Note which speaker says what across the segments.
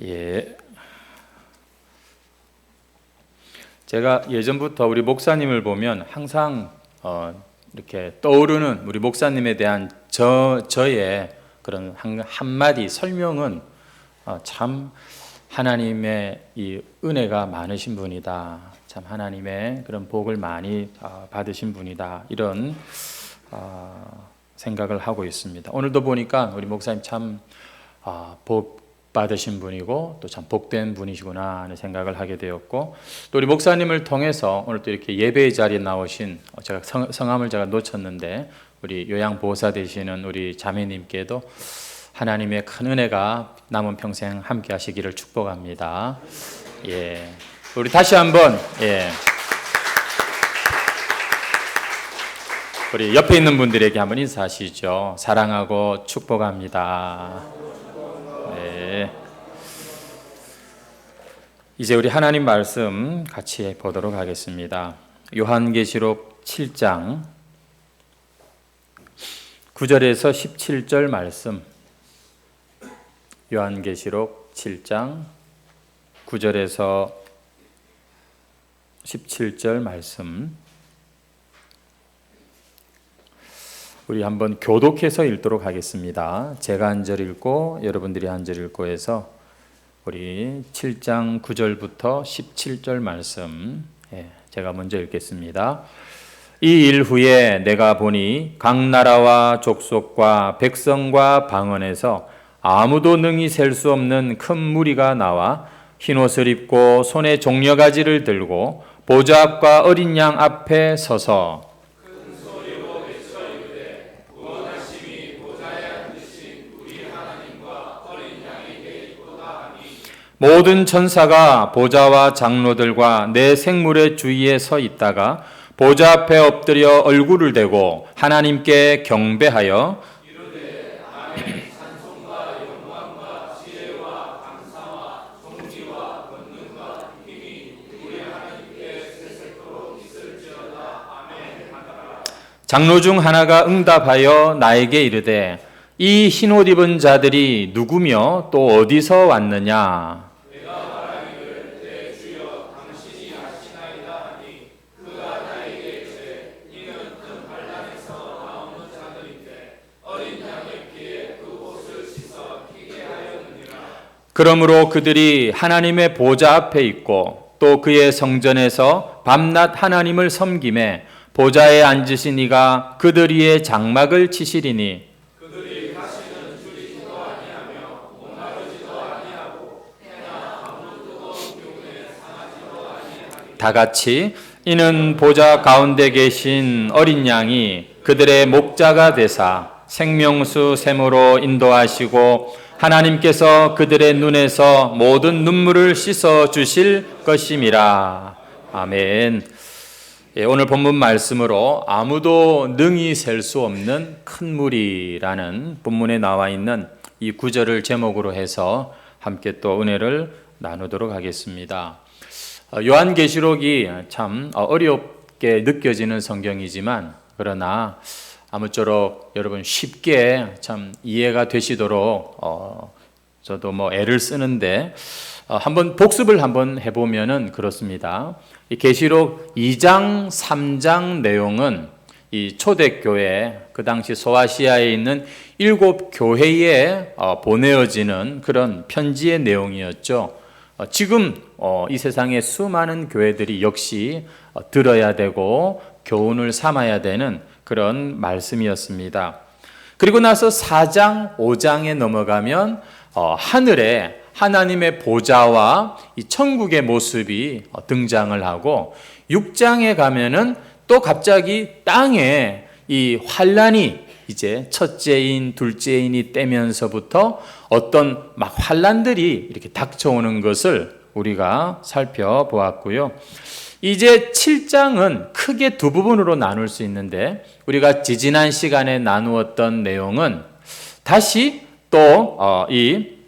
Speaker 1: 예. 제가 예전부터 우리 목사님을 보면 항상 이렇게 떠오르는 우리 목사님에 대한 저의 그런 한마디 설명은 참 하나님의 이 은혜가 많으신 분이다. 참 하나님의 그런 복을 많이 받으신 분이다. 이런 생각을 하고 있습니다. 오늘도 보니까 우리 목사님 참 복 받으신 분이고 또 참 복된 분이시구나 하는 생각을 하게 되었고, 또 우리 목사님을 통해서 오늘 또 이렇게 예배의 자리에 나오신, 제가 성함을 제가 놓쳤는데 우리 요양보호사 되시는 우리 자매님께도 하나님의 큰 은혜가 남은 평생 함께 하시기를 축복합니다. 예, 우리 다시 한번 우리 옆에 있는 분들에게 한번 인사하시죠. 사랑하고 축복합니다. 네. 이제 우리 하나님 말씀 같이 보도록 하겠습니다. 요한계시록 7장 9절에서 17절 말씀. 요한계시록 7장 9절에서 17절 말씀. 우리 한번 교독해서 읽도록 하겠습니다. 제가 한 절 읽고 여러분들이 한 절 읽고 해서 우리 7장 9절부터 17절 말씀, 제가 먼저 읽겠습니다. 이 일 후에 내가 보니 각 나라와 족속과 백성과 방언에서 아무도 능히 셀 수 없는 큰 무리가 나와 흰옷을 입고 손에 종려가지를 들고 보좌 앞과 어린 양 앞에 서서 모든 천사가 보좌와 장로들과 내 생물의 주위에 서 있다가 보좌 앞에 엎드려 얼굴을 대고 하나님께 경배하여 이르되 하나님 찬송과 영광과 지혜와 감사와 존귀와 권능과 힘이 우리 하나님께 세세토록 있을지어다. 아멘. 장로 중 하나가 응답하여 나에게 이르되 이 흰옷 입은 자들이 누구며 또 어디서 왔느냐? 그러므로 그들이 하나님의 보좌 앞에 있고 또 그의 성전에서 밤낮 하나님을 섬기매 보좌에 앉으신 이가 그들 위에 장막을 치시리니 그들이 다시는 줄이지도 아니하며 목마르지도 아니하고 해나 아무 뜨거운 기운에 상하지도 아니하리니 다 같이 이는 보좌 가운데 계신 어린 양이 그들의 목자가 되사 생명수 샘으로 인도하시고 하나님께서 그들의 눈에서 모든 눈물을 씻어 주실 것임이라. 아멘. 오늘 본문 말씀으로 아무도 능히 셀 수 없는 큰 무리라는 본문에 나와 있는 이 구절을 제목으로 해서 함께 또 은혜를 나누도록 하겠습니다. 요한계시록이 참 어렵게 느껴지는 성경이지만 그러나 아무쪼록 여러분 쉽게 참 이해가 되시도록 저도 애를 쓰는데 한번 복습을 한번 해보면은 그렇습니다. 이 계시록 2장 3장 내용은 이 초대교회 그 당시 소아시아에 있는 7교회에 보내어지는 그런 편지의 내용이었죠. 지금 이 세상의 수많은 교회들이 역시 들어야 되고 교훈을 삼아야 되는 그런 말씀이었습니다. 그리고 나서 4장, 5장에 넘어가면 하늘에 하나님의 보좌와 이 천국의 모습이 등장을 하고 6장에 가면은 또 갑자기 땅에 이 환란이 이제 첫째인, 둘째인이 떼면서부터 어떤 막 환란들이 이렇게 닥쳐오는 것을 우리가 살펴보았고요. 이제 7장은 크게 두 부분으로 나눌 수 있는데 우리가 지지난 시간에 나누었던 내용은 다시 또 이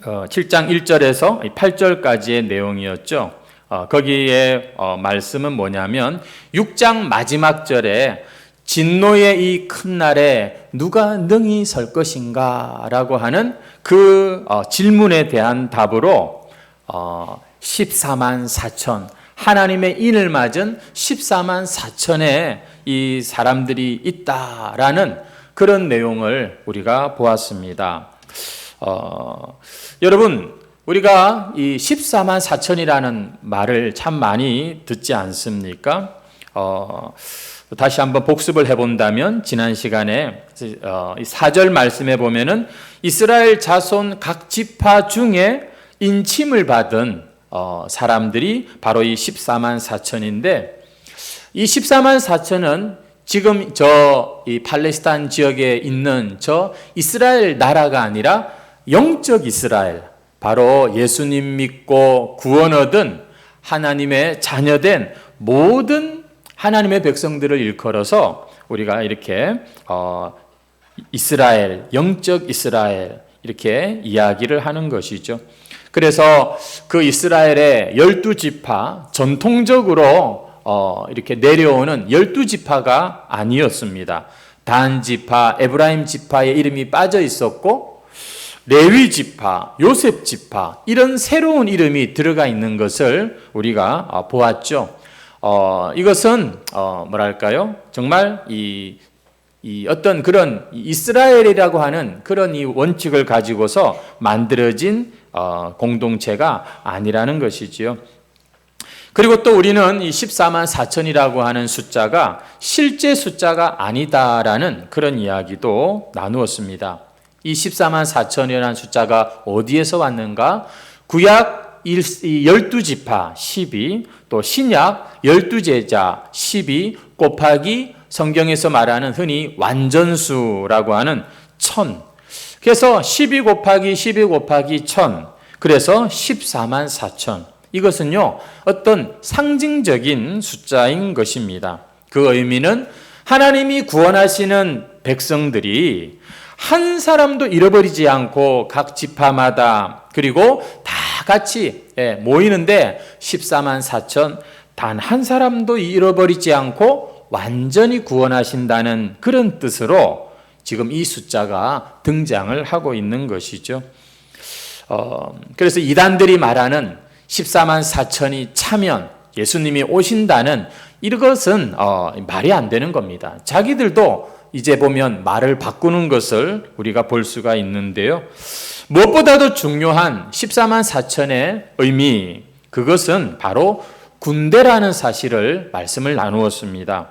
Speaker 1: 7장 1절에서 8절까지의 내용이었죠. 거기에 말씀은 뭐냐면 6장 마지막 절에 진노의 이 큰 날에 누가 능히 설 것인가 라고 하는 그 질문에 대한 답으로 14만 4천, 하나님의 인을 맞은 14만 4천의 이 사람들이 있다라는 그런 내용을 우리가 보았습니다. 여러분, 우리가 이 14만 4천이라는 말을 참 많이 듣지 않습니까? 다시 한번 복습을 해본다면 지난 시간에 4절 말씀에 보면은 이스라엘 자손 각 지파 중에 인침을 받은 사람들이 바로 이 14만 4천인데, 이 14만 4천은 지금 이 팔레스타인 지역에 있는 저 이스라엘 나라가 아니라 영적 이스라엘, 바로 예수님 믿고 구원 얻은 하나님의 자녀된 모든 하나님의 백성들을 일컬어서 우리가 이렇게 이스라엘, 영적 이스라엘 이렇게 이야기를 하는 것이죠. 그래서 그 이스라엘의 12지파, 전통적으로 이렇게 내려오는 12지파가 아니었습니다. 단 지파, 에브라임 지파의 이름이 빠져 있었고, 레위 지파, 요셉 지파, 이런 새로운 이름이 들어가 있는 것을 우리가 보았죠. 이것은 뭐랄까요? 정말 이 어떤 그런 이스라엘이라고 하는 그런 이 원칙을 가지고서 만들어진 공동체가 아니라는 것이지요. 그리고 또 우리는 이 14만 4천이라고 하는 숫자가 실제 숫자가 아니다라는 그런 이야기도 나누었습니다. 이 14만 4천이라는 숫자가 어디에서 왔는가? 구약 12지파 12, 또 신약 12제자 12 곱하기 성경에서 말하는 흔히 완전수라고 하는 1000. 그래서 12 곱하기 12 곱하기 1000. 그래서 14만 4천. 이것은요, 어떤 상징적인 숫자인 것입니다. 그 의미는 하나님이 구원하시는 백성들이 한 사람도 잃어버리지 않고 각 지파마다 그리고 다 같이 모이는데 14만 4천, 단 한 사람도 잃어버리지 않고 완전히 구원하신다는 그런 뜻으로 지금 이 숫자가 등장을 하고 있는 것이죠. 그래서 이단들이 말하는 14만 4천이 차면 예수님이 오신다는 이것은 말이 안 되는 겁니다. 자기들도 이제 보면 말을 바꾸는 것을 우리가 볼 수가 있는데요. 무엇보다도 중요한 14만 4천의 의미, 그것은 바로 군대라는 사실을 말씀을 나누었습니다.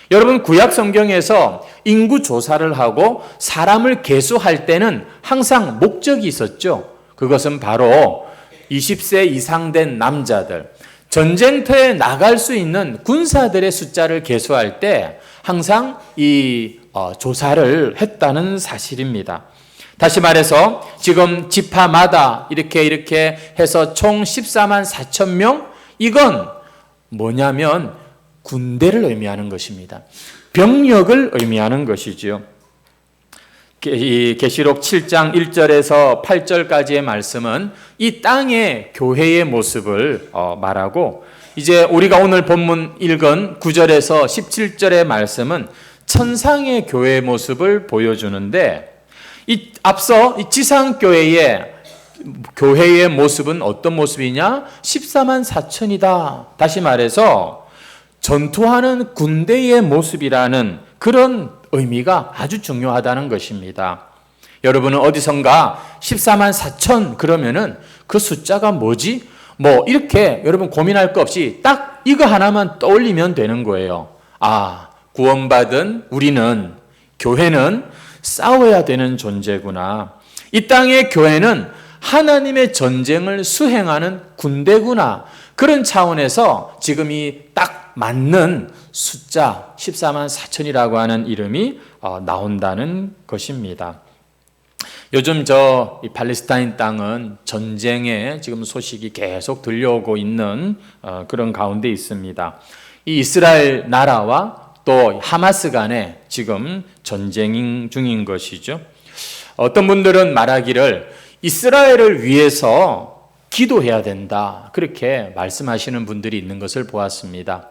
Speaker 1: 여러분, 구약 성경에서 인구 조사를 하고 사람을 계수할 때는 항상 목적이 있었죠. 그것은 바로 20세 이상 된 남자들, 전쟁터에 나갈 수 있는 군사들의 숫자를 계수할 때 항상 이 조사를 했다는 사실입니다. 다시 말해서 지금 지파마다 이렇게 해서 총 14만 4천 명, 이건 뭐냐면 군대를 의미하는 것입니다. 병력을 의미하는 것이지요. 계시록 7장 1절에서 8절까지의 말씀은 이 땅의 교회의 모습을 말하고, 이제 우리가 오늘 본문 읽은 9절에서 17절의 말씀은 천상의 교회의 모습을 보여주는데, 앞서 이 지상교회의 교회의 모습은 어떤 모습이냐? 14만 4천이다. 다시 말해서 전투하는 군대의 모습이라는 그런 의미가 아주 중요하다는 것입니다. 여러분은 어디선가 14만 4천 그러면은 그 숫자가 뭐지? 이렇게 여러분 고민할 거 없이 딱 이거 하나만 떠올리면 되는 거예요. 구원받은 우리는, 교회는 싸워야 되는 존재구나. 이 땅의 교회는 하나님의 전쟁을 수행하는 군대구나. 그런 차원에서 지금 이 딱 맞는 숫자 14만 4천이라고 하는 이름이 나온다는 것입니다. 요즘 이 팔레스타인 땅은 전쟁의 지금 소식이 계속 들려오고 있는 그런 가운데 있습니다. 이 이스라엘 나라와 또 하마스 간에 지금 전쟁 중인 것이죠. 어떤 분들은 말하기를 이스라엘을 위해서 기도해야 된다, 그렇게 말씀하시는 분들이 있는 것을 보았습니다.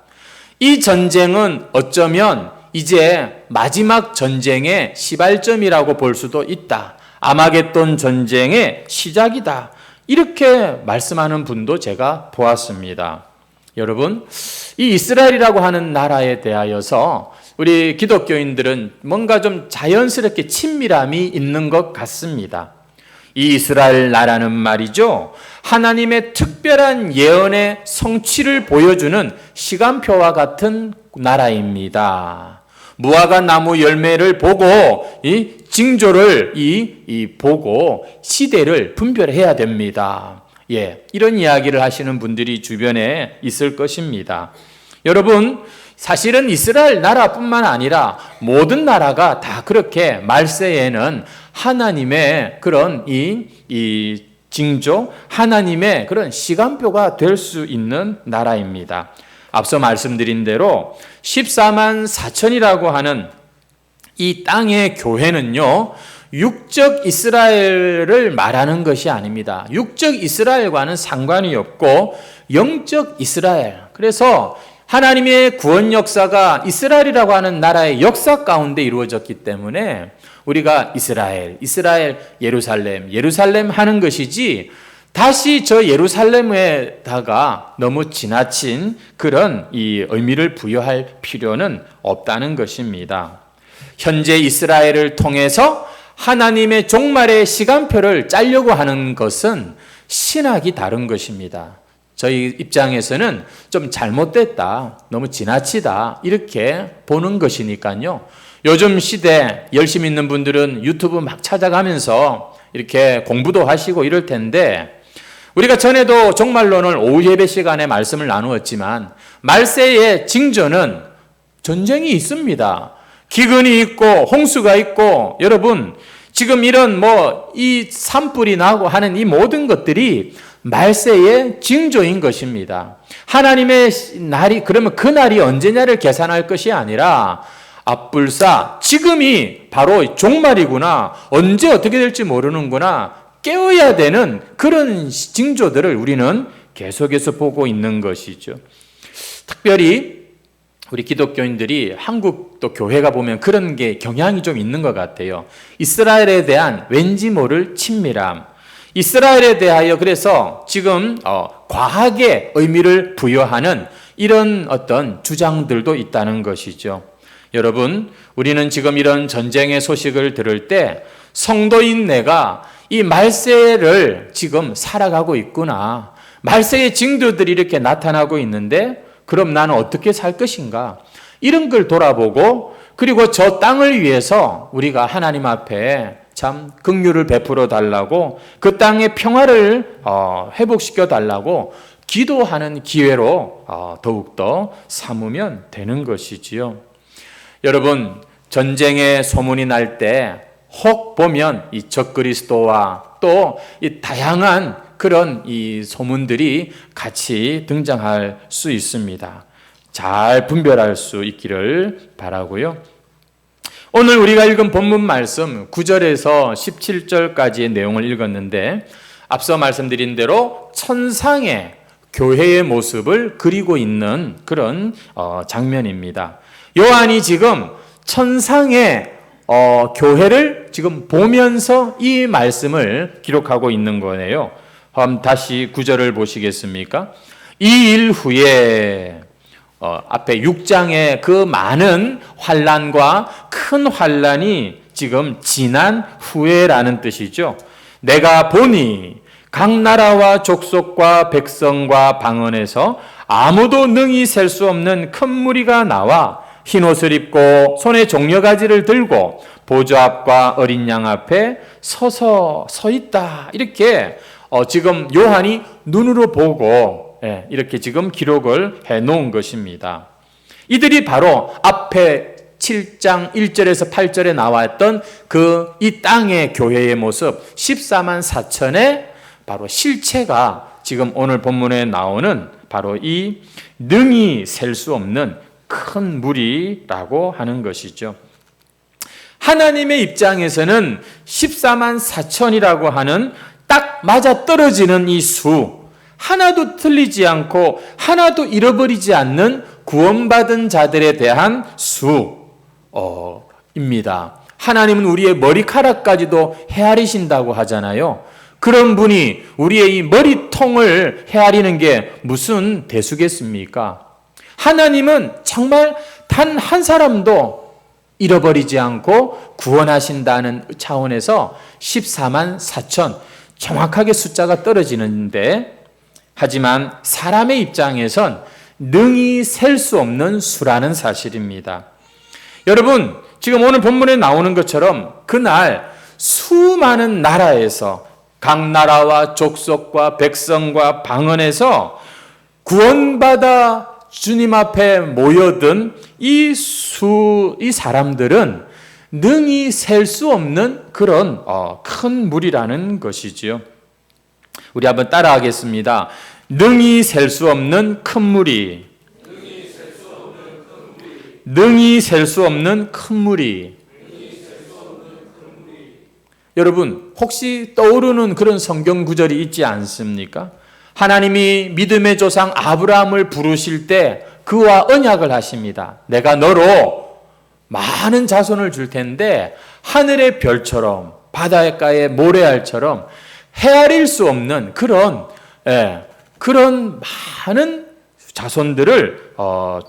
Speaker 1: 이 전쟁은 어쩌면 이제 마지막 전쟁의 시발점이라고 볼 수도 있다. 아마겟돈 전쟁의 시작이다. 이렇게 말씀하는 분도 제가 보았습니다. 여러분, 이 이스라엘이라고 하는 나라에 대하여서 우리 기독교인들은 뭔가 좀 자연스럽게 친밀함이 있는 것 같습니다. 이 이스라엘 나라는 말이죠, 하나님의 특별한 예언의 성취를 보여주는 시간표와 같은 나라입니다. 무화과 나무 열매를 보고 이 징조를 보고 시대를 분별해야 됩니다. 이런 이야기를 하시는 분들이 주변에 있을 것입니다. 여러분, 사실은 이스라엘 나라뿐만 아니라 모든 나라가 다 그렇게 말세에는 하나님의 그런 이 징조, 하나님의 그런 시간표가 될 수 있는 나라입니다. 앞서 말씀드린 대로 14만 4천이라고 하는 이 땅의 교회는요, 육적 이스라엘을 말하는 것이 아닙니다. 육적 이스라엘과는 상관이 없고 영적 이스라엘. 그래서 하나님의 구원 역사가 이스라엘이라고 하는 나라의 역사 가운데 이루어졌기 때문에 우리가 이스라엘, 예루살렘 하는 것이지, 다시 저 예루살렘에다가 너무 지나친 그런 이 의미를 부여할 필요는 없다는 것입니다. 현재 이스라엘을 통해서 하나님의 종말의 시간표를 짜려고 하는 것은 신학이 다른 것입니다. 저희 입장에서는 좀 잘못됐다, 너무 지나치다 이렇게 보는 것이니까요. 요즘 시대 열심히 있는 분들은 유튜브 막 찾아가면서 이렇게 공부도 하시고 이럴 텐데, 우리가 전에도 종말론을 오후 예배 시간에 말씀을 나누었지만 말세의 징조는 전쟁이 있습니다. 기근이 있고 홍수가 있고, 여러분 지금 이런 이 산불이 나고 하는 이 모든 것들이 말세의 징조인 것입니다. 하나님의 날이, 그러면 그 날이 언제냐를 계산할 것이 아니라 앞불사 지금이 바로 종말이구나, 언제 어떻게 될지 모르는구나 깨어야 되는 그런 징조들을 우리는 계속해서 보고 있는 것이죠. 특별히 우리 기독교인들이 한국도 교회가 보면 그런 게 경향이 좀 있는 것 같아요. 이스라엘에 대한 왠지 모를 친밀함, 이스라엘에 대하여 그래서 지금 과하게 의미를 부여하는 이런 어떤 주장들도 있다는 것이죠. 여러분, 우리는 지금 이런 전쟁의 소식을 들을 때 성도인 내가 이 말세를 지금 살아가고 있구나, 말세의 징조들이 이렇게 나타나고 있는데 그럼 나는 어떻게 살 것인가, 이런 걸 돌아보고, 그리고 저 땅을 위해서 우리가 하나님 앞에 참 긍휼을 베풀어 달라고, 그 땅의 평화를 회복시켜 달라고 기도하는 기회로 더욱더 삼으면 되는 것이지요. 여러분, 전쟁의 소문이 날 때 혹 보면 이 적그리스도와 또 이 다양한 그런 이 소문들이 같이 등장할 수 있습니다. 잘 분별할 수 있기를 바라고요. 오늘 우리가 읽은 본문 말씀 9절에서 17절까지의 내용을 읽었는데, 앞서 말씀드린 대로 천상의 교회의 모습을 그리고 있는 그런 장면입니다. 요한이 지금 천상의 교회를 지금 보면서 이 말씀을 기록하고 있는 거예요. 다시 9절을 보시겠습니까? 이 일 후에 앞에 6장의 그 많은 환난과 큰 환난이 지금 지난 후에라는 뜻이죠. 내가 보니 각 나라와 족속과 백성과 방언에서 아무도 능히 셀 수 없는 큰 무리가 나와 흰옷을 입고 손에 종려가지를 들고 보좌 앞과 어린 양 앞에 서 있다. 이렇게 지금 요한이 눈으로 보고 이렇게 지금 기록을 해놓은 것입니다. 이들이 바로 앞에 7장 1절에서 8절에 나왔던 이 땅의 교회의 모습 14만 4천의 바로 실체가 지금 오늘 본문에 나오는 바로 이 능히 셀 수 없는 큰 무리라고 하는 것이죠. 하나님의 입장에서는 14만 4천이라고 하는 딱 맞아떨어지는 이 수, 하나도 틀리지 않고 하나도 잃어버리지 않는 구원받은 자들에 대한 수, 입니다. 하나님은 우리의 머리카락까지도 헤아리신다고 하잖아요. 그런 분이 우리의 이 머리통을 헤아리는 게 무슨 대수겠습니까? 하나님은 정말 단 한 사람도 잃어버리지 않고 구원하신다는 차원에서 14만 4천, 정확하게 숫자가 떨어지는데, 하지만 사람의 입장에선 능히 셀 수 없는 수라는 사실입니다. 여러분, 지금 오늘 본문에 나오는 것처럼 그날 수많은 나라에서, 각 나라와 족속과 백성과 방언에서 구원받아 주님 앞에 모여든 이 사람들은 능히 셀 수 없는 그런 큰 무리라는 것이지요. 우리 한번 따라하겠습니다. 능히 셀 수 없는 큰 무리. 능히 셀 수 없는 큰 무리. 여러분, 혹시 떠오르는 그런 성경 구절이 있지 않습니까? 하나님이 믿음의 조상 아브라함을 부르실 때 그와 언약을 하십니다. 내가 너로 많은 자손을 줄 텐데 하늘의 별처럼 바닷가의 모래알처럼 헤아릴 수 없는 그런 많은 자손들을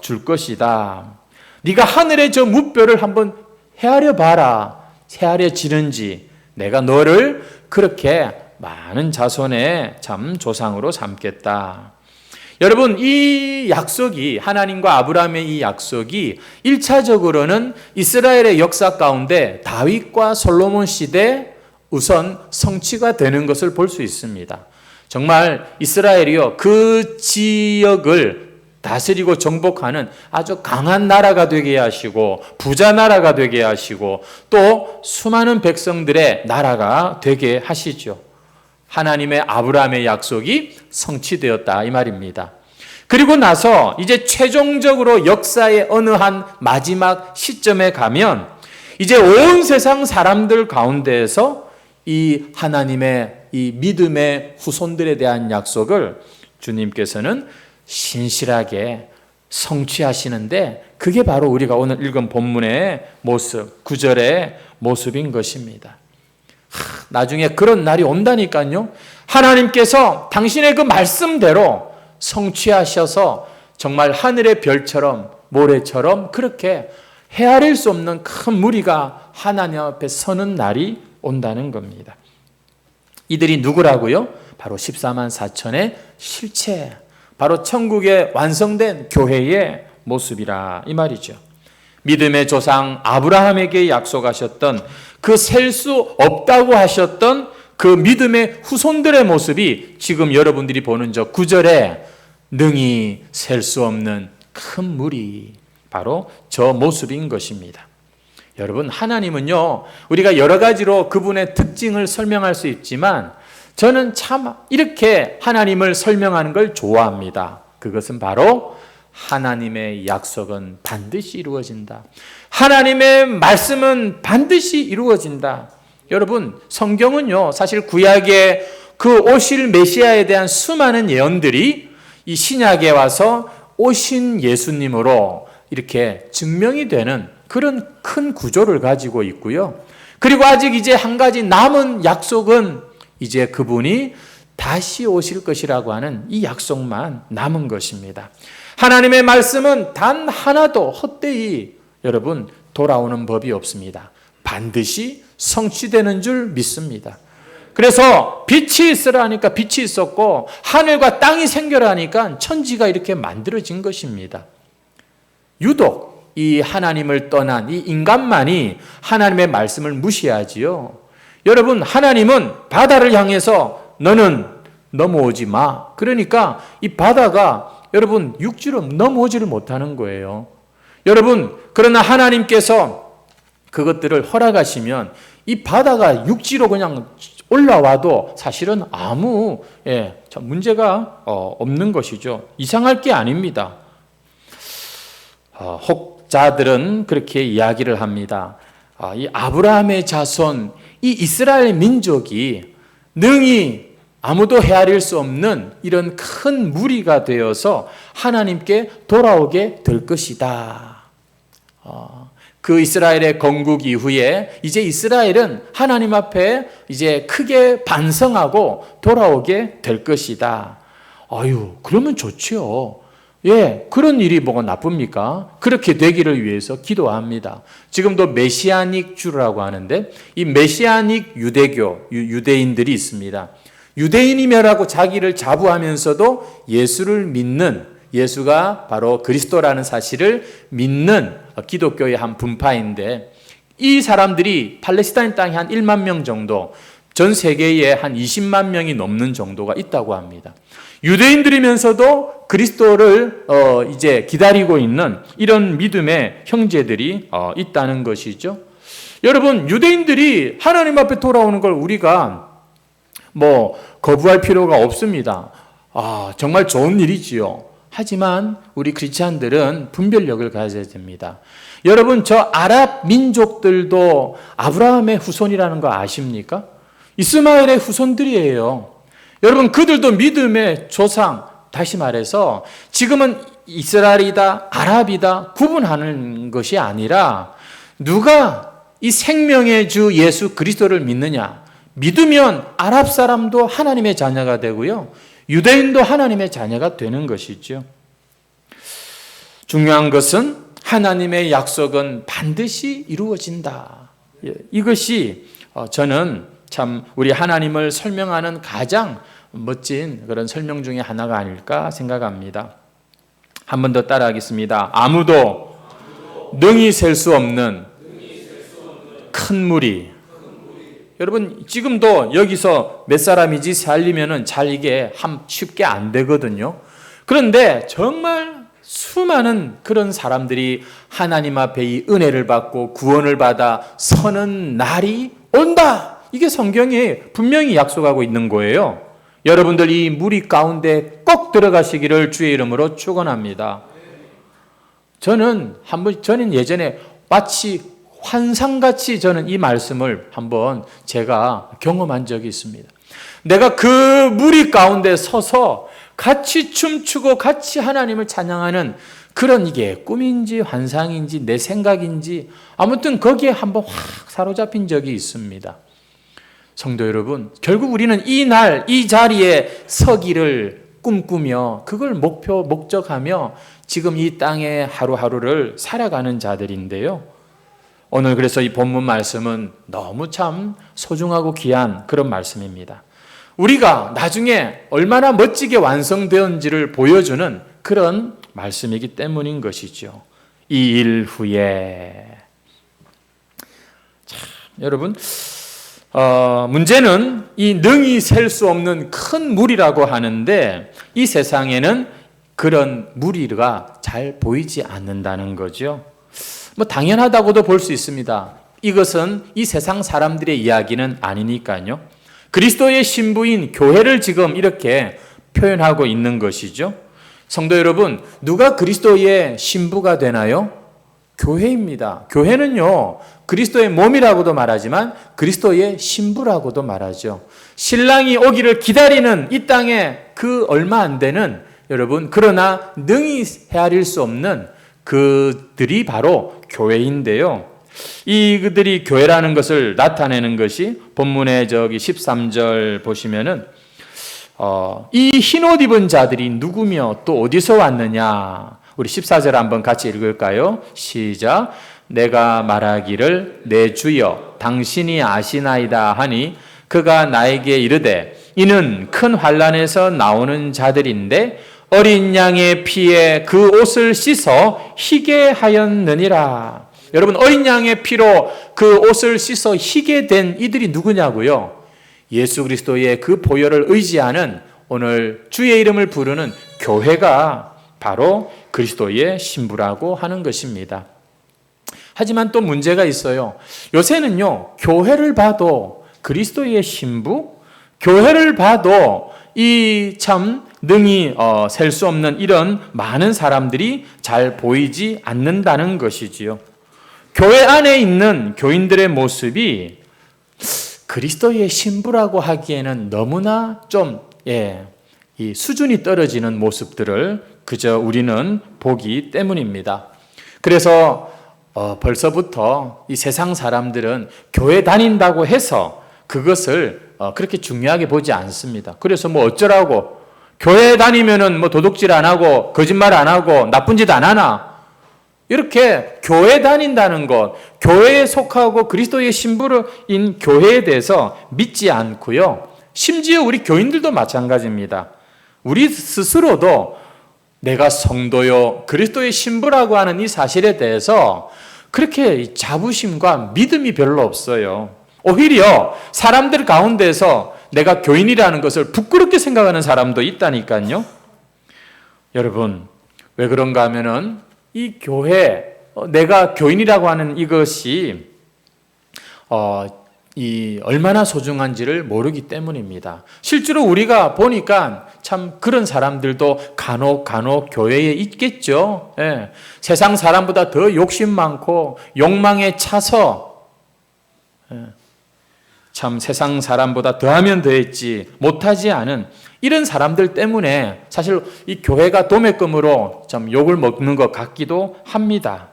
Speaker 1: 줄 것이다. 네가 하늘의 저 무뼈를 한번 헤아려 봐라. 헤아려지는지 내가 너를 그렇게 많은 자손의 참 조상으로 삼겠다. 여러분, 이 약속이, 하나님과 아브라함의 이 약속이 1차적으로는 이스라엘의 역사 가운데 다윗과 솔로몬 시대 우선 성취가 되는 것을 볼 수 있습니다. 정말 이스라엘이요, 그 지역을 다스리고 정복하는 아주 강한 나라가 되게 하시고 부자 나라가 되게 하시고 또 수많은 백성들의 나라가 되게 하시죠. 하나님의 아브라함의 약속이 성취되었다 이 말입니다. 그리고 나서 이제 최종적으로 역사의 어느 한 마지막 시점에 가면 이제 온 세상 사람들 가운데에서 이 하나님의 이 믿음의 후손들에 대한 약속을 주님께서는 신실하게 성취하시는데, 그게 바로 우리가 오늘 읽은 본문의 모습, 9절의 모습인 것입니다. 나중에 그런 날이 온다니까요. 하나님께서 당신의 그 말씀대로 성취하셔서 정말 하늘의 별처럼 모래처럼 그렇게 헤아릴 수 없는 큰 무리가 하나님 앞에 서는 날이 온다는 겁니다. 이들이 누구라고요? 바로 14만 4천의 실체, 바로 천국에 완성된 교회의 모습이라 이 말이죠. 믿음의 조상 아브라함에게 약속하셨던 그 셀 수 없다고 하셨던 그 믿음의 후손들의 모습이 지금 여러분들이 보는 저 9절에 능히 셀 수 없는 큰 무리, 바로 저 모습인 것입니다. 여러분, 하나님은요, 우리가 여러 가지로 그분의 특징을 설명할 수 있지만 저는 참 이렇게 하나님을 설명하는 걸 좋아합니다. 그것은 바로 하나님의 약속은 반드시 이루어진다. 하나님의 말씀은 반드시 이루어진다. 여러분, 성경은요, 사실 구약의 그 오실 메시아에 대한 수많은 예언들이 이 신약에 와서 오신 예수님으로 이렇게 증명이 되는 그런 큰 구조를 가지고 있고요. 그리고 아직 이제 한 가지 남은 약속은 이제 그분이 다시 오실 것이라고 하는 이 약속만 남은 것입니다. 하나님의 말씀은 단 하나도 헛되이 여러분 돌아오는 법이 없습니다. 반드시 성취되는 줄 믿습니다. 그래서 빛이 있으라 하니까 빛이 있었고 하늘과 땅이 생겨라 하니까 천지가 이렇게 만들어진 것입니다. 유독 이 하나님을 떠난 이 인간만이 하나님의 말씀을 무시하지요. 여러분, 하나님은 바다를 향해서 너는 넘어오지 마. 그러니까 이 바다가 여러분 육지로 넘어오지를 못하는 거예요. 여러분, 그러나 하나님께서 그것들을 허락하시면 이 바다가 육지로 그냥 올라와도 사실은 아무 문제가 없는 것이죠. 이상할 게 아닙니다. 혹자들은 그렇게 이야기를 합니다. 이 아브라함의 자손, 이 이스라엘 민족이 능히 아무도 헤아릴 수 없는 이런 큰 무리가 되어서 하나님께 돌아오게 될 것이다. 그 이스라엘의 건국 이후에 이제 이스라엘은 하나님 앞에 이제 크게 반성하고 돌아오게 될 것이다. 아유, 그러면 좋죠. 예, 그런 일이 뭐가 나쁩니까? 그렇게 되기를 위해서 기도합니다. 지금도 메시아닉 주라고 하는데 이 메시아닉 유대교, 유대인들이 있습니다. 유대인이며라고 자기를 자부하면서도 예수를 믿는, 예수가 바로 그리스도라는 사실을 믿는 기독교의 한 분파인데, 이 사람들이 팔레스타인 땅에 한 1만 명 정도, 전 세계에 한 20만 명이 넘는 정도가 있다고 합니다. 유대인들이면서도 그리스도를 이제 기다리고 있는 이런 믿음의 형제들이 있다는 것이죠. 여러분, 유대인들이 하나님 앞에 돌아오는 걸 우리가 뭐 거부할 필요가 없습니다. 정말 좋은 일이지요. 하지만 우리 크리스찬들은 분별력을 가져야 됩니다. 여러분, 저 아랍 민족들도 아브라함의 후손이라는 거 아십니까? 이스마엘의 후손들이에요. 여러분, 그들도 믿음의 조상, 다시 말해서 지금은 이스라엘이다, 아랍이다 구분하는 것이 아니라 누가 이 생명의 주 예수 그리스도를 믿느냐, 믿으면 아랍 사람도 하나님의 자녀가 되고요, 유대인도 하나님의 자녀가 되는 것이죠. 중요한 것은 하나님의 약속은 반드시 이루어진다. 이것이 저는 참 우리 하나님을 설명하는 가장 멋진 그런 설명 중에 하나가 아닐까 생각합니다. 한 번 더 따라하겠습니다. 아무도 능히 셀 수 없는 큰 무리. 여러분, 지금도 여기서 몇 사람이지 살리면은 잘 이게 쉽게 안 되거든요. 그런데 정말 수많은 그런 사람들이 하나님 앞에 이 은혜를 받고 구원을 받아 서는 날이 온다. 이게 성경이 분명히 약속하고 있는 거예요. 여러분들 이 무리 가운데 꼭 들어가시기를 주의 이름으로 축원합니다. 저는 예전에 마치 환상같이 저는 이 말씀을 한번 제가 경험한 적이 있습니다. 내가 그 무리 가운데 서서 같이 춤추고 같이 하나님을 찬양하는 그런, 이게 꿈인지 환상인지 내 생각인지 아무튼 거기에 한번 확 사로잡힌 적이 있습니다. 성도 여러분, 결국 우리는 이 날, 이 자리에 서기를 꿈꾸며 그걸 목적하며 지금 이 땅의 하루하루를 살아가는 자들인데요. 오늘 그래서 이 본문 말씀은 너무 참 소중하고 귀한 그런 말씀입니다. 우리가 나중에 얼마나 멋지게 완성되었는지를 보여주는 그런 말씀이기 때문인 것이죠. 이 일 후에. 참, 여러분, 문제는 이 능히 셀 수 없는 큰 무리라고 하는데 이 세상에는 그런 무리가 잘 보이지 않는다는 거죠. 뭐 당연하다고도 볼 수 있습니다. 이것은 이 세상 사람들의 이야기는 아니니까요. 그리스도의 신부인 교회를 지금 이렇게 표현하고 있는 것이죠. 성도 여러분, 누가 그리스도의 신부가 되나요? 교회입니다. 교회는요, 그리스도의 몸이라고도 말하지만 그리스도의 신부라고도 말하죠. 신랑이 오기를 기다리는 이 땅에 그 얼마 안 되는, 여러분, 그러나 능히 헤아릴 수 없는 그들이 바로 교회인데요. 그들이 교회라는 것을 나타내는 것이 본문의 13절 보시면은 이 흰옷 입은 자들이 누구며 또 어디서 왔느냐. 우리 14절 한번 같이 읽을까요? 시작. 내가 말하기를 내 주여 당신이 아시나이다 하니 그가 나에게 이르되 이는 큰 환난에서 나오는 자들인데 어린 양의 피에 그 옷을 씻어 희게 하였느니라. 여러분, 어린 양의 피로 그 옷을 씻어 희게 된 이들이 누구냐고요? 예수 그리스도의 그 보혈을 의지하는 오늘 주의 이름을 부르는 교회가 바로 그리스도의 신부라고 하는 것입니다. 하지만 또 문제가 있어요. 요새는요, 교회를 봐도 그리스도의 신부, 교회를 봐도 이 참 능히 셀 수 없는 이런 많은 사람들이 잘 보이지 않는다는 것이지요. 교회 안에 있는 교인들의 모습이 그리스도의 신부라고 하기에는 너무나 좀 이 수준이 떨어지는 모습들을 그저 우리는 보기 때문입니다. 그래서 벌써부터 이 세상 사람들은 교회 다닌다고 해서 그것을 그렇게 중요하게 보지 않습니다. 그래서 뭐 어쩌라고, 교회 다니면은 뭐 도둑질 안 하고 거짓말 안 하고 나쁜 짓 안 하나, 이렇게 교회 다닌다는 것, 교회에 속하고 그리스도의 신부인 교회에 대해서 믿지 않고요. 심지어 우리 교인들도 마찬가지입니다. 우리 스스로도 내가 성도요, 그리스도의 신부라고 하는 이 사실에 대해서 그렇게 자부심과 믿음이 별로 없어요. 오히려 사람들 가운데서 내가 교인이라는 것을 부끄럽게 생각하는 사람도 있다니까요. 여러분, 왜 그런가 하면은 이 교회, 내가 교인이라고 하는 이것이 이 얼마나 소중한지를 모르기 때문입니다. 실제로 우리가 보니까 참 그런 사람들도 간혹 교회에 있겠죠. 예. 세상 사람보다 더 욕심 많고 욕망에 차서 참 세상 사람보다 더하면 더했지 못하지 않은 이런 사람들 때문에 사실 이 교회가 도매금으로 참 욕을 먹는 것 같기도 합니다.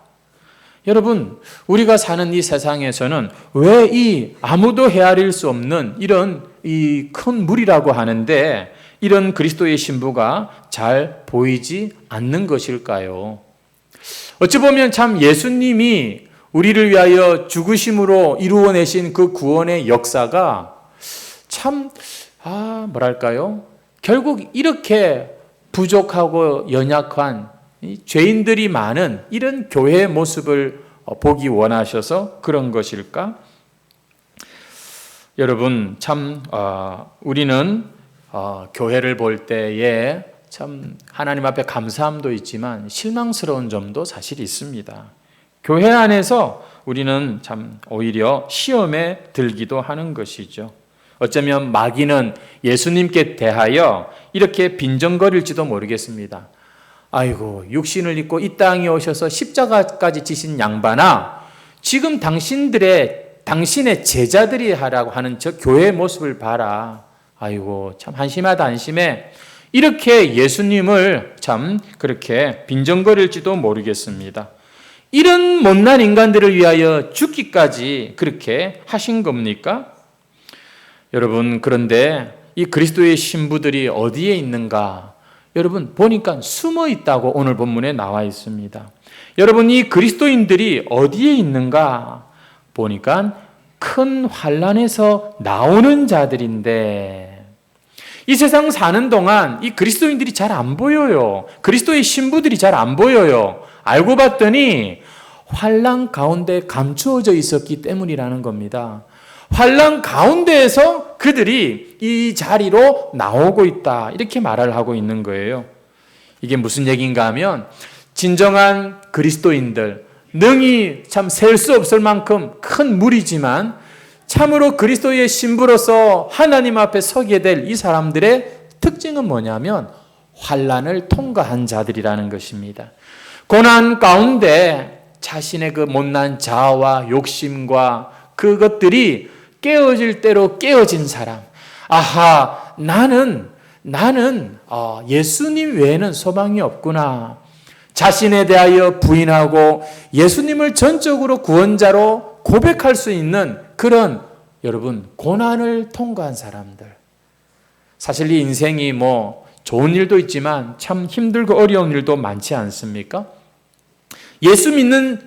Speaker 1: 여러분, 우리가 사는 이 세상에서는 왜 이 아무도 헤아릴 수 없는 이런 이 큰 물이라고 하는데 이런 그리스도의 신부가 잘 보이지 않는 것일까요? 어찌 보면 참 예수님이 우리를 위하여 죽으심으로 이루어내신 그 구원의 역사가 참 뭐랄까요? 결국 이렇게 부족하고 연약한 죄인들이 많은 이런 교회의 모습을 보기 원하셔서 그런 것일까? 여러분, 참 우리는 교회를 볼 때에 참 하나님 앞에 감사함도 있지만 실망스러운 점도 사실 있습니다. 교회 안에서 우리는 참 오히려 시험에 들기도 하는 것이죠. 어쩌면 마귀는 예수님께 대하여 이렇게 빈정거릴지도 모르겠습니다. 아이고, 육신을 입고 이 땅에 오셔서 십자가까지 지신 양반아, 지금 당신의 제자들이 하라고 하는 저 교회의 모습을 봐라. 아이고, 참 한심하다, 한심해. 이렇게 예수님을 참 그렇게 빈정거릴지도 모르겠습니다. 이런 못난 인간들을 위하여 죽기까지 그렇게 하신 겁니까? 여러분, 그런데 이 그리스도의 신부들이 어디에 있는가? 여러분, 보니까 숨어 있다고 오늘 본문에 나와 있습니다. 여러분, 이 그리스도인들이 어디에 있는가? 보니까 큰 환난에서 나오는 자들인데, 이 세상 사는 동안 이 그리스도인들이 잘 안 보여요. 그리스도의 신부들이 잘 안 보여요. 알고 봤더니 환난 가운데 감추어져 있었기 때문이라는 겁니다. 환난 가운데에서 그들이 이 자리로 나오고 있다, 이렇게 말을 하고 있는 거예요. 이게 무슨 얘기인가 하면 진정한 그리스도인들, 능히 참 셀 수 없을 만큼 큰 무리지만 참으로 그리스도의 신부로서 하나님 앞에 서게 될 이 사람들의 특징은 뭐냐면 환난을 통과한 자들이라는 것입니다. 고난 가운데 자신의 그 못난 자아와 욕심과 그것들이 깨어질 대로 깨어진 사람. 아하, 나는 예수님 외에는 소망이 없구나. 자신에 대하여 부인하고 예수님을 전적으로 구원자로 고백할 수 있는 그런, 여러분, 고난을 통과한 사람들. 사실 이 인생이 뭐 좋은 일도 있지만 참 힘들고 어려운 일도 많지 않습니까? 예수 믿는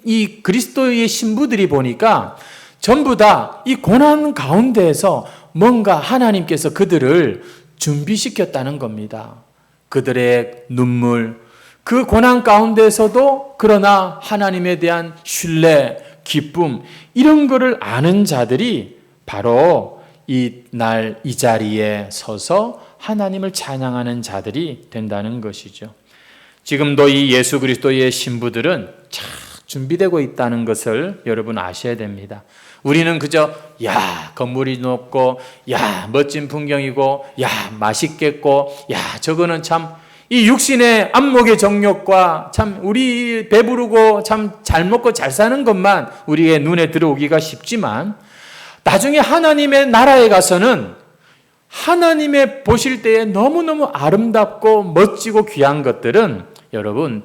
Speaker 1: 이 그리스도의 신부들이 보니까 전부 다 이 고난 가운데에서 뭔가 하나님께서 그들을 준비시켰다는 겁니다. 그들의 눈물, 그 고난 가운데서도 그러나 하나님에 대한 신뢰, 기쁨, 이런 거를 아는 자들이 바로 이날 이 자리에 서서 하나님을 찬양하는 자들이 된다는 것이죠. 지금도 이 예수 그리스도의 신부들은 잘 준비되고 있다는 것을 여러분 아셔야 됩니다. 우리는 그저 건물이 높고 멋진 풍경이고 맛있겠고 저거는 참 이 육신의 안목의 정욕과 참 우리 배부르고 참 잘 먹고 잘 사는 것만 우리의 눈에 들어오기가 쉽지만 나중에 하나님의 나라에 가서는 하나님의 보실 때에 너무너무 아름답고 멋지고 귀한 것들은 여러분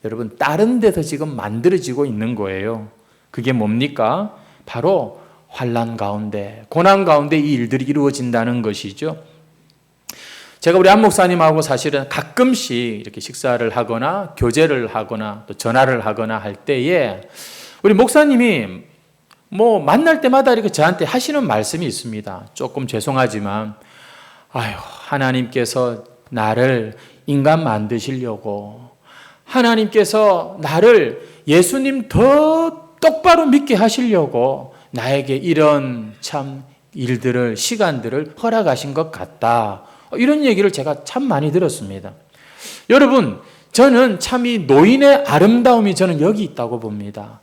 Speaker 1: 여러분 다른 데서 지금 만들어지고 있는 거예요. 그게 뭡니까? 바로 환난 가운데, 고난 가운데 이 일들이 이루어진다는 것이죠. 제가 우리 안 목사님하고 사실은 가끔씩 이렇게 식사를 하거나 교제를 하거나 또 전화를 하거나 할 때에 우리 목사님이 뭐 만날 때마다 이렇게 저한테 하시는 말씀이 있습니다. 조금 죄송하지만 하나님께서 나를 인간 만드시려고, 하나님께서 나를 예수님 더 똑바로 믿게 하시려고 나에게 이런 참 일들을, 시간들을 허락하신 것 같다. 이런 얘기를 제가 참 많이 들었습니다. 여러분, 저는 참 이 노인의 아름다움이 저는 여기 있다고 봅니다.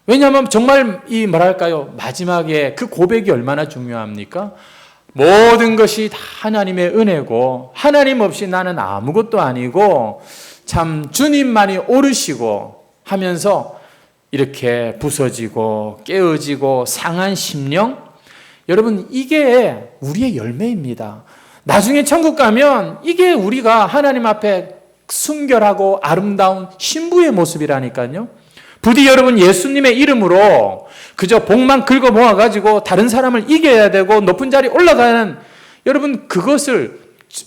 Speaker 1: 왜냐하면 정말 마지막에 그 고백이 얼마나 중요합니까? 모든 것이 다 하나님의 은혜고 하나님 없이 나는 아무것도 아니고 참 주님만이 오르시고 하면서 이렇게 부서지고 깨어지고 상한 심령, 여러분 이게 우리의 열매입니다. 나중에 천국 가면 이게 우리가 하나님 앞에 순결하고 아름다운 신부의 모습이라니까요. 부디 여러분 예수님의 이름으로 그저 복만 긁어 모아가지고 다른 사람을 이겨야 되고 높은 자리에 올라가는, 여러분 그것을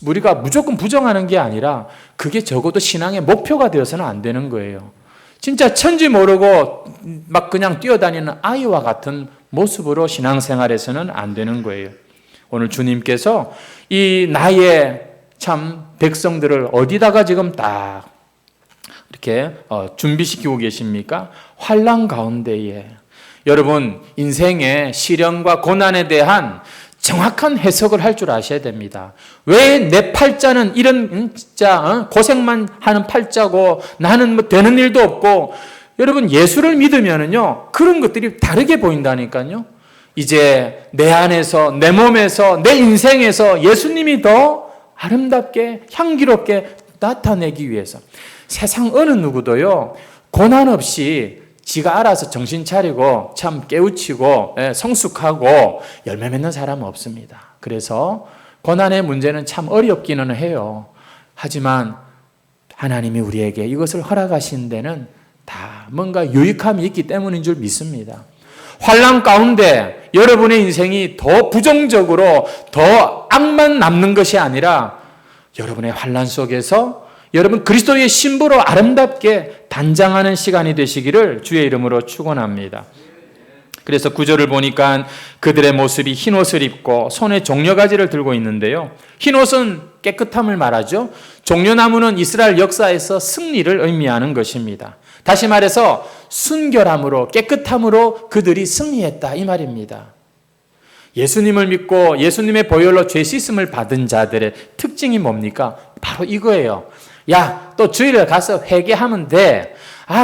Speaker 1: 우리가 무조건 부정하는 게 아니라 그게 적어도 신앙의 목표가 되어서는 안 되는 거예요. 진짜 천지 모르고 막 그냥 뛰어다니는 아이와 같은 모습으로 신앙생활에서는 안 되는 거예요. 오늘 주님께서 이 나의 참 백성들을 어디다가 지금 딱 이렇게 준비시키고 계십니까? 환난 가운데에. 여러분 인생의 시련과 고난에 대한 정확한 해석을 할 줄 아셔야 됩니다. 왜 내 팔자는 이런 진짜 고생만 하는 팔자고 나는 뭐 되는 일도 없고, 여러분 예수를 믿으면은요 그런 것들이 다르게 보인다니까요. 이제 내 안에서, 내 몸에서, 내 인생에서 예수님이 더 아름답게 향기롭게 나타내기 위해서 세상 어느 누구도요 고난 없이 지가 알아서 정신 차리고 참 깨우치고 성숙하고 열매 맺는 사람은 없습니다. 그래서 고난의 문제는 참 어렵기는 해요. 하지만 하나님이 우리에게 이것을 허락하신 데는 다 뭔가 유익함이 있기 때문인 줄 믿습니다. 환난 가운데 여러분의 인생이 더 부정적으로 더 악만 남는 것이 아니라 여러분의 환난 속에서 여러분 그리스도의 신부로 아름답게 단장하는 시간이 되시기를 주의 이름으로 축원합니다. 그래서 9절을 보니까 그들의 모습이 흰옷을 입고 손에 종려가지를 들고 있는데요. 흰옷은 깨끗함을 말하죠. 종려나무는 이스라엘 역사에서 승리를 의미하는 것입니다. 다시 말해서 순결함으로, 깨끗함으로 그들이 승리했다 이 말입니다. 예수님을 믿고 예수님의 보혈로 죄 씻음을 받은 자들의 특징이 뭡니까? 바로 이거예요. 야, 또 주일에 가서 회개하면 돼.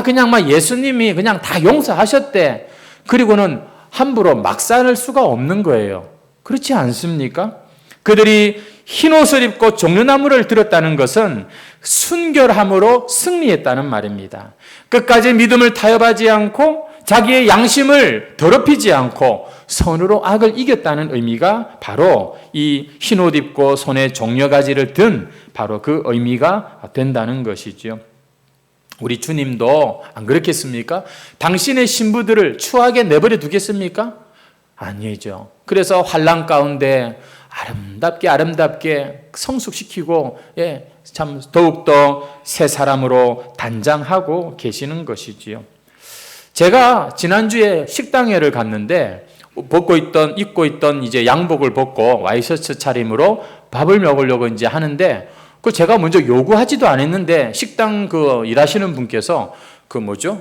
Speaker 1: 그냥 막 예수님이 그냥 다 용서하셨대. 그리고는 함부로 막 살 수가 없는 거예요. 그렇지 않습니까? 그들이 흰옷을 입고 종려나무를 들었다는 것은 순결함으로 승리했다는 말입니다. 끝까지 믿음을 타협하지 않고 자기의 양심을 더럽히지 않고 선으로 악을 이겼다는 의미가 바로 이 흰옷 입고 손에 종려가지를 든 바로 그 의미가 된다는 것이죠. 우리 주님도 안 그렇겠습니까? 당신의 신부들을 추하게 내버려 두겠습니까? 아니죠. 그래서 환난 가운데 아름답게 성숙시키고 참 더욱더 새 사람으로 단장하고 계시는 것이지요. 제가 지난주에 식당회를 갔는데 입고 있던 이제 양복을 벗고 와이셔츠 차림으로 밥을 먹으려고 이제 하는데 그 제가 먼저 요구하지도 않았는데 식당 일하시는 분께서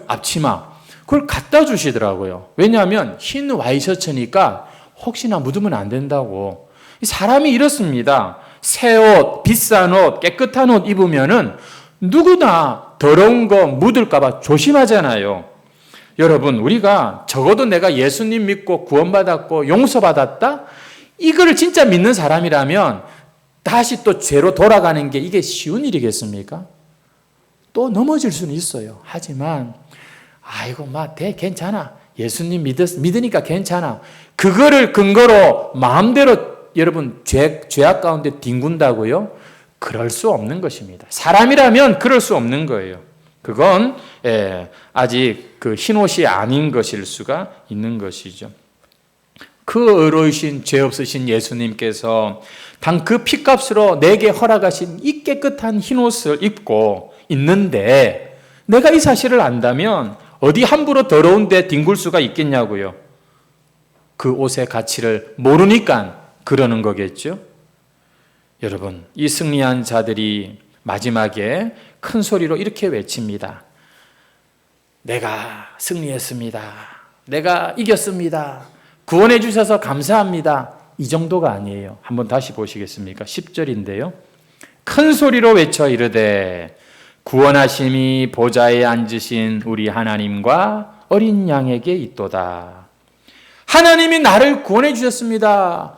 Speaker 1: 앞치마 그걸 갖다 주시더라고요. 왜냐하면 흰 와이셔츠니까 혹시나 묻으면 안 된다고. 사람이 이렇습니다. 새 옷, 비싼 옷, 깨끗한 옷 입으면은 누구나 더러운 거 묻을까봐 조심하잖아요. 여러분, 우리가 적어도 내가 예수님 믿고 구원받았고 용서받았다? 이거를 진짜 믿는 사람이라면 다시 또 죄로 돌아가는 게 이게 쉬운 일이겠습니까? 또 넘어질 수는 있어요. 하지만 괜찮아. 예수님 믿으니까 괜찮아. 그거를 근거로 마음대로 여러분 죄악 가운데 뒹군다고요? 그럴 수 없는 것입니다. 사람이라면 그럴 수 없는 거예요. 그건 아직 그 흰옷이 아닌 것일 수가 있는 것이죠. 그 의로우신 죄 없으신 예수님께서 단 그 피값으로 내게 허락하신 이 깨끗한 흰옷을 입고 있는데 내가 이 사실을 안다면 어디 함부로 더러운 데 뒹굴 수가 있겠냐고요. 그 옷의 가치를 모르니까 그러는 거겠죠. 여러분, 이 승리한 자들이 마지막에 큰 소리로 이렇게 외칩니다. 내가 승리했습니다. 내가 이겼습니다. 구원해 주셔서 감사합니다. 이 정도가 아니에요. 한번 다시 보시겠습니까? 10절인데요. 큰 소리로 외쳐 이르되 구원하심이 보좌에 앉으신 우리 하나님과 어린 양에게 있도다. 하나님이 나를 구원해 주셨습니다.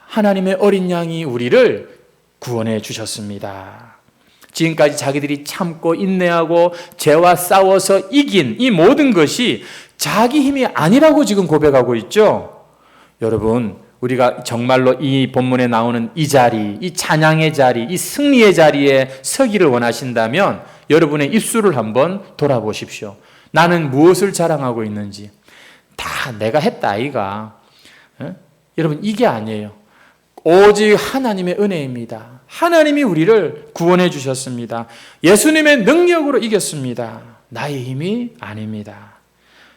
Speaker 1: 하나님의 어린 양이 우리를 구원해 주셨습니다. 지금까지 자기들이 참고 인내하고 죄와 싸워서 이긴 이 모든 것이 자기 힘이 아니라고 지금 고백하고 있죠. 여러분, 우리가 정말로 이 본문에 나오는 이 자리, 이 찬양의 자리, 이 승리의 자리에 서기를 원하신다면 여러분의 입술을 한번 돌아보십시오. 나는 무엇을 자랑하고 있는지. 다 내가 했다 아이가. 여러분, 이게 아니에요. 오직 하나님의 은혜입니다. 하나님이 우리를 구원해 주셨습니다. 예수님의 능력으로 이겼습니다. 나의 힘이 아닙니다.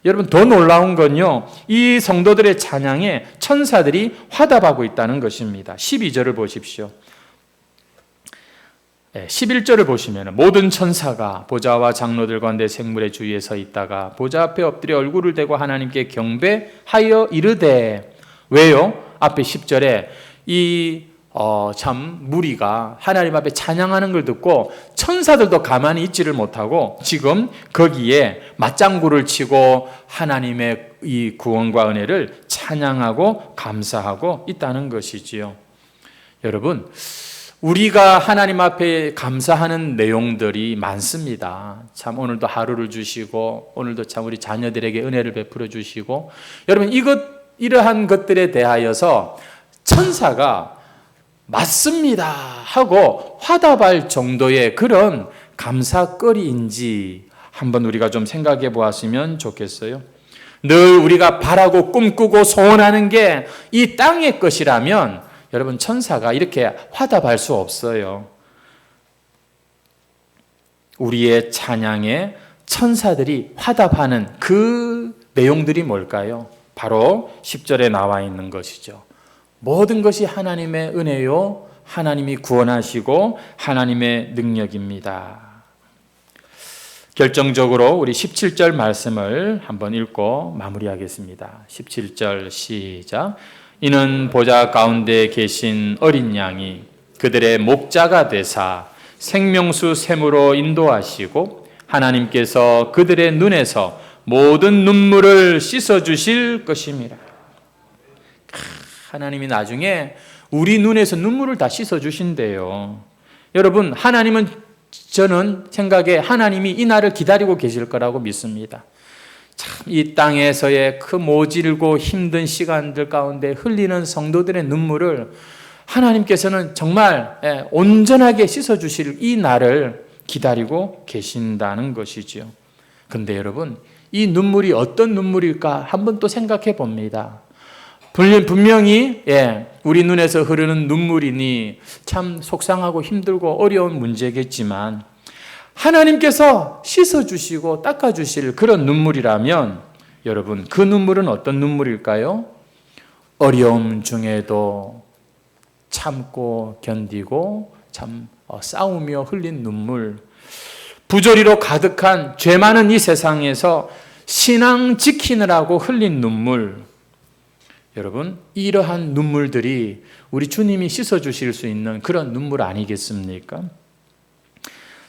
Speaker 1: 여러분, 더 놀라운 건요, 이 성도들의 찬양에 천사들이 화답하고 있다는 것입니다. 12절을 보십시오. 11절을 보시면 모든 천사가 보좌와 장로들 가운데 생물의 주위에 서 있다가 보좌 앞에 엎드려 얼굴을 대고 하나님께 경배하여 이르되. 왜요? 앞에 10절에 참 무리가 하나님 앞에 찬양하는 걸 듣고 천사들도 가만히 있지를 못하고 지금 거기에 맞장구를 치고 하나님의 이 구원과 은혜를 찬양하고 감사하고 있다는 것이지요. 여러분, 우리가 하나님 앞에 감사하는 내용들이 많습니다. 참 오늘도 하루를 주시고 오늘도 참 우리 자녀들에게 은혜를 베풀어 주시고, 여러분 이러한 것들에 대하여서 천사가 맞습니다 하고 화답할 정도의 그런 감사거리인지 한번 우리가 좀 생각해 보았으면 좋겠어요. 늘 우리가 바라고 꿈꾸고 소원하는 게 이 땅의 것이라면 여러분, 천사가 이렇게 화답할 수 없어요. 우리의 찬양에 천사들이 화답하는 그 내용들이 뭘까요? 바로 10절에 나와 있는 것이죠. 모든 것이 하나님의 은혜요, 하나님이 구원하시고 하나님의 능력입니다. 결정적으로 우리 17절 말씀을 한번 읽고 마무리하겠습니다. 17절 시작. 이는 보좌 가운데 계신 어린 양이 그들의 목자가 되사 생명수 샘으로 인도하시고 하나님께서 그들의 눈에서 모든 눈물을 씻어주실 것입니다. 하나님이 나중에 우리 눈에서 눈물을 다 씻어주신대요. 여러분, 하나님은, 저는 생각에 하나님이 이 날을 기다리고 계실 거라고 믿습니다. 참 이 땅에서의 그 모질고 힘든 시간들 가운데 흘리는 성도들의 눈물을 하나님께서는 정말 온전하게 씻어주실 이 날을 기다리고 계신다는 것이죠. 그런데 여러분, 이 눈물이 어떤 눈물일까 한번 또 생각해 봅니다. 분명히 우리 눈에서 흐르는 눈물이니 참 속상하고 힘들고 어려운 문제겠지만 하나님께서 씻어주시고 닦아주실 그런 눈물이라면 여러분, 그 눈물은 어떤 눈물일까요? 어려움 중에도 참고 견디고 참 싸우며 흘린 눈물, 부조리로 가득한 죄 많은 이 세상에서 신앙 지키느라고 흘린 눈물. 여러분, 이러한 눈물들이 우리 주님이 씻어주실 수 있는 그런 눈물 아니겠습니까?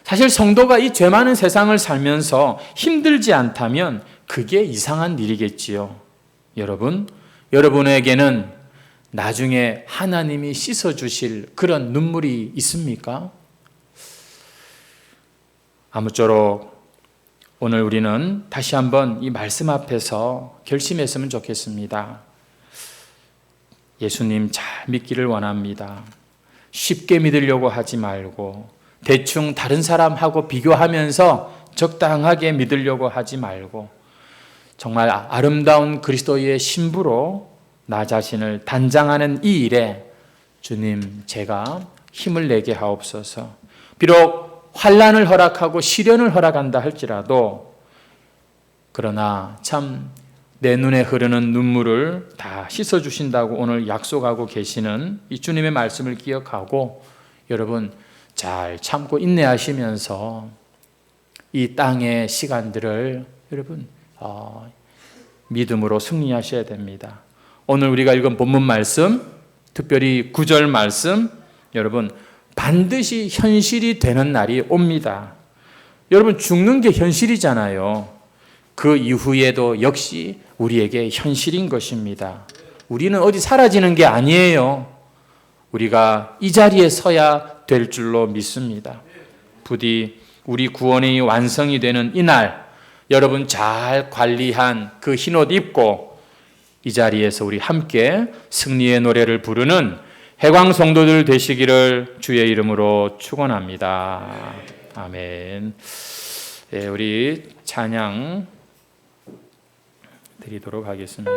Speaker 1: 사실 성도가 이 죄 많은 세상을 살면서 힘들지 않다면 그게 이상한 일이겠지요. 여러분, 여러분에게는 나중에 하나님이 씻어주실 그런 눈물이 있습니까? 아무쪼록 오늘 우리는 다시 한번 이 말씀 앞에서 결심했으면 좋겠습니다. 예수님 잘 믿기를 원합니다. 쉽게 믿으려고 하지 말고 대충 다른 사람하고 비교하면서 적당하게 믿으려고 하지 말고 정말 아름다운 그리스도의 신부로 나 자신을 단장하는 이 일에 주님, 제가 힘을 내게 하옵소서. 비록 환난을 허락하고 시련을 허락한다 할지라도, 그러나 참 내 눈에 흐르는 눈물을 다 씻어주신다고 오늘 약속하고 계시는 이 주님의 말씀을 기억하고 여러분 잘 참고 인내하시면서 이 땅의 시간들을 여러분 믿음으로 승리하셔야 됩니다. 오늘 우리가 읽은 본문 말씀, 특별히 9절 말씀, 여러분 반드시 현실이 되는 날이 옵니다. 여러분 죽는 게 현실이잖아요. 그 이후에도 역시 우리에게 현실인 것입니다. 우리는 어디 사라지는 게 아니에요. 우리가 이 자리에 서야 될 줄로 믿습니다. 부디 우리 구원이 완성이 되는 이날, 여러분 잘 관리한 그 흰옷 입고 이 자리에서 우리 함께 승리의 노래를 부르는 해광 성도들 되시기를 주의 이름으로 축원합니다. 아멘. 네, 우리 찬양 드리도록 하겠습니다.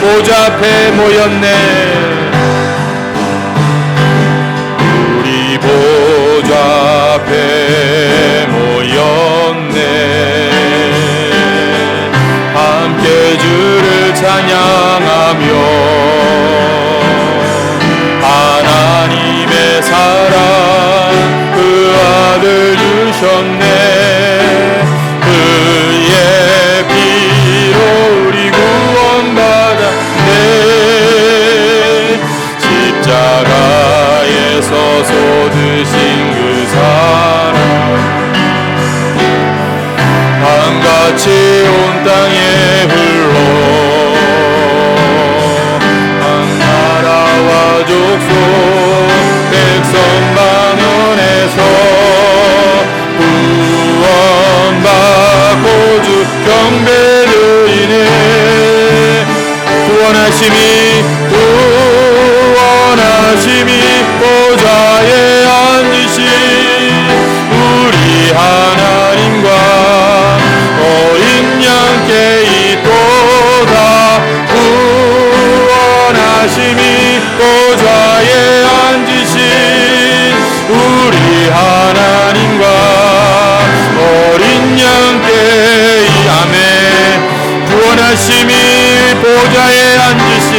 Speaker 2: 보좌 앞에 모였네. 우리 보좌 앞에 모였네. 함께 주를 찬양하며 하나님의 사랑 그 아들 주셨네. 그의 피로 우리 구원받았네. 십자가에서 쏟으신 그 사랑 한같이 온 땅에 흘러 한 나라와 족속 백성 만원에서 구원받고 주 경배드리네. 구원하심이 보좌에 앉으신 우리 하나님과 어린 양께 있도다. 구원하심이 보좌에 앉으신 우리 하나님과 어린 양께 아멘. 구원하심이 보좌에 앉으신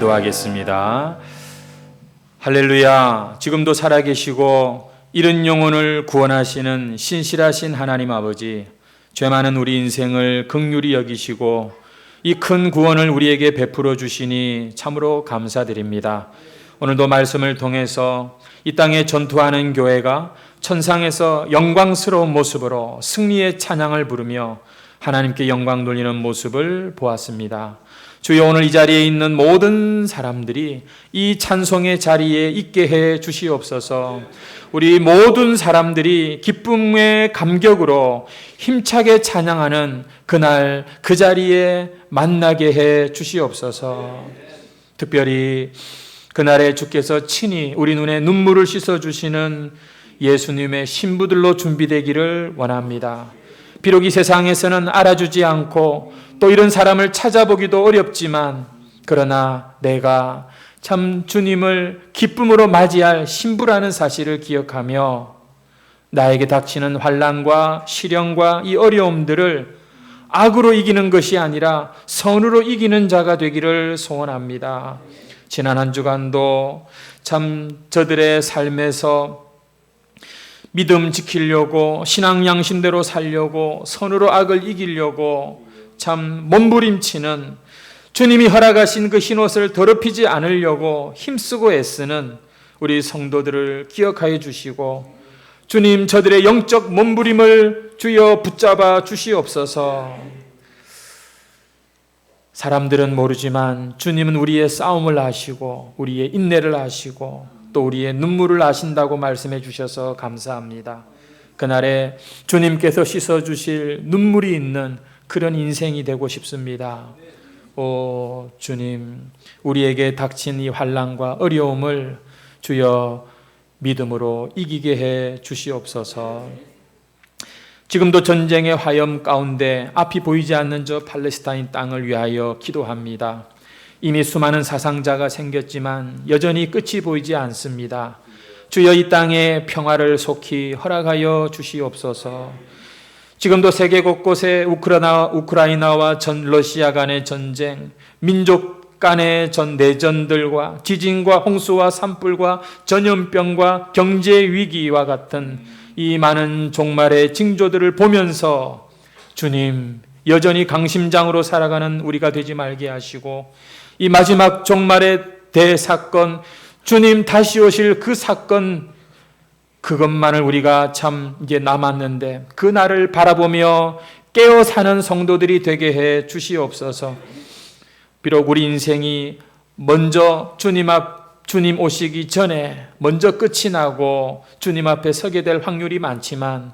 Speaker 1: 기도하겠습니다. 할렐루야. 지금도 살아계시고 이른 영혼을 구원하시는 신실하신 하나님 아버지, 죄 많은 우리 인생을 긍휼히 여기시고 이 큰 구원을 우리에게 베풀어 주시니 참으로 감사드립니다. 오늘도 말씀을 통해서 이 땅에 전투하는 교회가 천상에서 영광스러운 모습으로 승리의 찬양을 부르며 하나님께 영광 돌리는 모습을 보았습니다. 주여, 오늘 이 자리에 있는 모든 사람들이 이 찬송의 자리에 있게 해 주시옵소서. 우리 모든 사람들이 기쁨의 감격으로 힘차게 찬양하는 그날 그 자리에 만나게 해 주시옵소서. 특별히 그날에 주께서 친히 우리 눈에 눈물을 씻어주시는 예수님의 신부들로 준비되기를 원합니다. 비록 이 세상에서는 알아주지 않고 또 이런 사람을 찾아보기도 어렵지만, 그러나 내가 참 주님을 기쁨으로 맞이할 신부라는 사실을 기억하며 나에게 닥치는 환난과 시련과 이 어려움들을 악으로 이기는 것이 아니라 선으로 이기는 자가 되기를 소원합니다. 지난 한 주간도 참 저들의 삶에서 믿음 지키려고, 신앙 양심대로 살려고, 선으로 악을 이기려고 참 몸부림치는, 주님이 허락하신 그 흰옷을 더럽히지 않으려고 힘쓰고 애쓰는 우리 성도들을 기억하여 주시고, 주님, 저들의 영적 몸부림을 주여 붙잡아 주시옵소서. 사람들은 모르지만 주님은 우리의 싸움을 아시고 우리의 인내를 아시고 또 우리의 눈물을 아신다고 말씀해 주셔서 감사합니다. 그날에 주님께서 씻어주실 눈물이 있는 그런 인생이 되고 싶습니다. 오 주님, 우리에게 닥친 이 환난과 어려움을 주여 믿음으로 이기게 해 주시옵소서. 지금도 전쟁의 화염 가운데 앞이 보이지 않는 저 팔레스타인 땅을 위하여 기도합니다. 이미 수많은 사상자가 생겼지만 여전히 끝이 보이지 않습니다. 주여, 이 땅에 평화를 속히 허락하여 주시옵소서. 지금도 세계 곳곳에 우크라이나와 전 러시아 간의 전쟁, 민족 간의 전 내전들과 지진과 홍수와 산불과 전염병과 경제 위기와 같은 이 많은 종말의 징조들을 보면서 주님, 여전히 강심장으로 살아가는 우리가 되지 말게 하시고, 이 마지막 종말의 대사건, 주님 다시 오실 그 사건, 그것만을 우리가 참 이제 남았는데 그 날을 바라보며 깨어 사는 성도들이 되게 해 주시옵소서. 비록 우리 인생이 먼저 주님 오시기 전에 먼저 끝이 나고 주님 앞에 서게 될 확률이 많지만,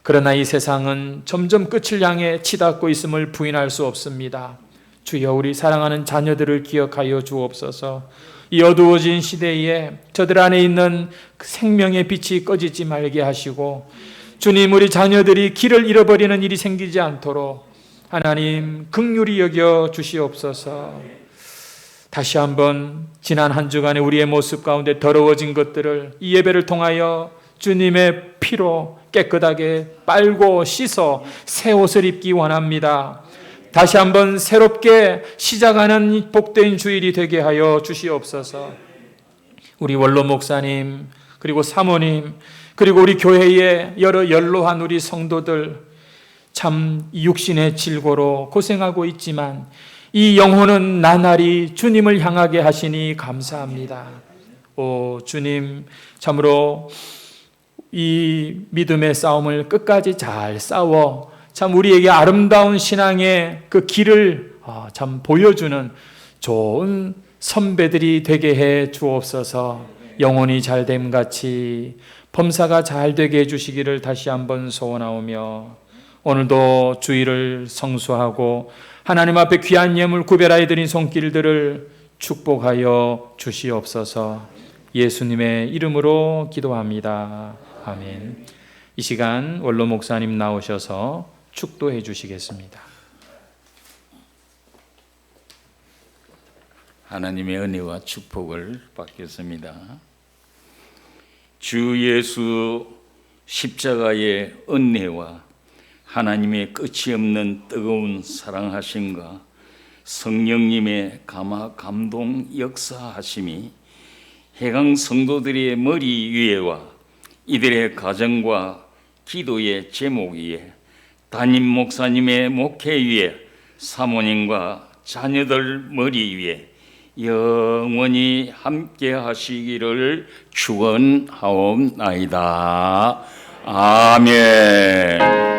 Speaker 1: 그러나 이 세상은 점점 끝을 향해 치닫고 있음을 부인할 수 없습니다. 주여, 우리 사랑하는 자녀들을 기억하여 주옵소서. 이 어두워진 시대에 저들 안에 있는 그 생명의 빛이 꺼지지 말게 하시고, 주님, 우리 자녀들이 길을 잃어버리는 일이 생기지 않도록 하나님 긍휼히 여겨 주시옵소서. 다시 한번 지난 한 주간의 우리의 모습 가운데 더러워진 것들을 이 예배를 통하여 주님의 피로 깨끗하게 빨고 씻어 새 옷을 입기 원합니다. 다시 한번 새롭게 시작하는 복된 주일이 되게 하여 주시옵소서. 우리 원로 목사님, 그리고 사모님, 그리고 우리 교회의 여러 연로한 우리 성도들, 참 육신의 질고로 고생하고 있지만 이 영혼은 나날이 주님을 향하게 하시니 감사합니다. 오 주님, 참으로 이 믿음의 싸움을 끝까지 잘 싸워 참 우리에게 아름다운 신앙의 그 길을 참 보여주는 좋은 선배들이 되게 해 주옵소서. 영혼이 잘됨 같이 범사가 잘 되게 해 주시기를 다시 한번 소원하오며, 오늘도 주일을 성수하고 하나님 앞에 귀한 예물 구별하여 드린 손길들을 축복하여 주시옵소서. 예수님의 이름으로 기도합니다. 아멘. 이 시간 원로 목사님 나오셔서 축도해 주시겠습니다.
Speaker 3: 하나님의 은혜와 축복을 받겠습니다. 주 예수 십자가의 은혜와 하나님의 끝이 없는 뜨거운 사랑하심과 성령님의 감동 역사하심이 해강 성도들의 머리 위에와 이들의 가정과 기도의 제목 위에 담임 목사님의 목회 위에 사모님과 자녀들 머리 위에 영원히 함께 하시기를 축원하옵나이다. 아멘.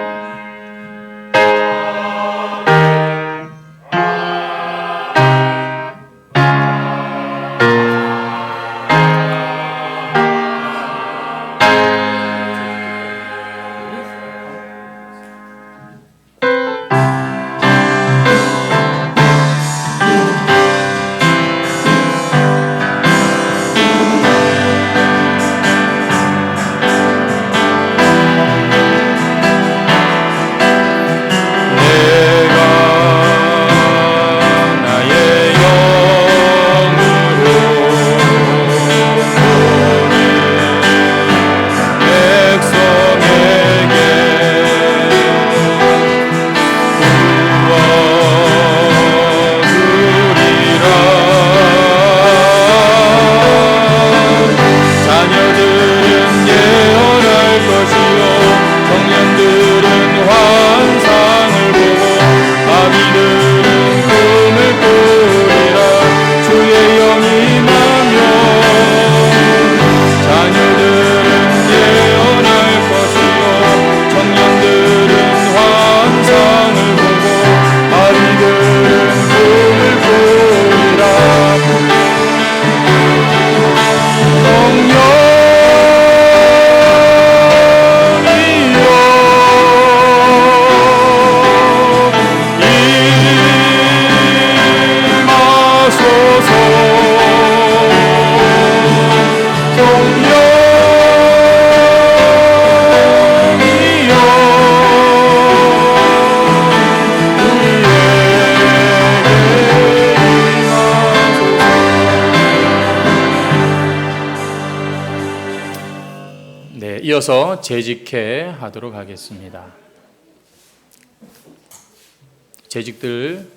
Speaker 1: 네, 이어서 재직회 하도록 하겠습니다. 재직들